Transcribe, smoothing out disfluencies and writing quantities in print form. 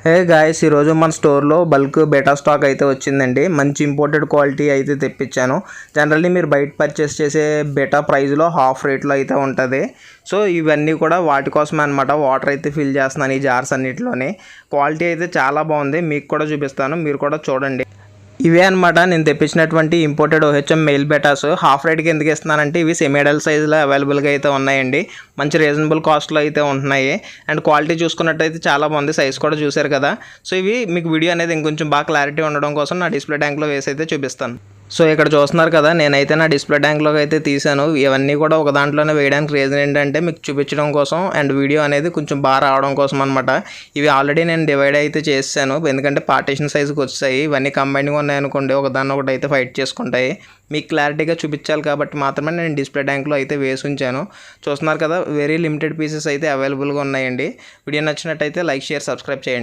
Hey guys, ఈరోజు మన స్టోర్లో బల్క్ బేటా స్టాక్ అయితే వచ్చిందండి. మంచి ఇంపోర్టెడ్ క్వాలిటీ అయితే తెప్పించాను. జనరల్లీ మీరు బయట పర్చేస్ చేసే బేటా ప్రైస్లో హాఫ్ రేట్లో అయితే ఉంటుంది. సో ఇవన్నీ కూడా వాటి కోసమే అనమాట. వాటర్ అయితే ఫిల్ చేస్తున్నాను ఈ జార్స్ అన్నిటిలోనే. క్వాలిటీ అయితే చాలా బాగుంది, మీకు కూడా చూపిస్తాను, మీరు కూడా చూడండి. ఇవే అనమాట నేను తెప్పించినటువంటి ఇంపోర్టెడ్ OHM మెయిల్ బెటాస్. హాఫ్ రేట్కి ఎందుకు ఇస్తున్నానంటే ఇవి సెమీ అడల్ట్ సైజులో అవైలబుల్గా అయితే ఉన్నాయండి. మంచి రీజనబుల్ కాస్ట్లో అయితే ఉంటున్నాయి. అండ్ క్వాలిటీ చూసుకున్నట్టయితే చాలా బాగుంది. సైజ్ కూడా చూసారు కదా. సో ఇవి మీకు వీడియో అనేది ఇంకొంచెం బాగా క్లారిటీ ఉండడం కోసం నా డిస్ప్లే ట్యాంక్లో వేసి అయితే చూపిస్తాను. సో ఇక్కడ చూస్తున్నారు కదా, నేనైతే నా డిస్ప్లే ట్యాంక్లోకి అయితే తీసాను. ఇవన్నీ కూడా ఒక దాంట్లోనే వేయడానికి రీజన్ ఏంటంటే మీకు చూపించడం కోసం అండ్ వీడియో అనేది కొంచెం బాగా రావడం కోసం అనమాట. ఇవి ఆల్రెడీ నేను డివైడ్ అయితే చేసాను, ఎందుకంటే పార్టీషన్ సైజుకి వచ్చాయి. ఇవన్నీ కంబైన్గా ఉన్నాయనుకోండి, ఒకదాన్ని ఒకటి అయితే ఫైట్ చేసుకుంటాయి. మీకు క్లారిటీగా చూపించాలి కాబట్టి మాత్రమే నేను డిస్ప్లే ట్యాంక్లో అయితే వేసి ఉంచాను. చూస్తున్నారు కదా, వెరీ లిమిటెడ్ పీసెస్ అయితే అవైలబుల్గా ఉన్నాయండి. వీడియో నచ్చినట్టయితే లైక్, షేర్, సబ్స్క్రైబ్ చేయండి.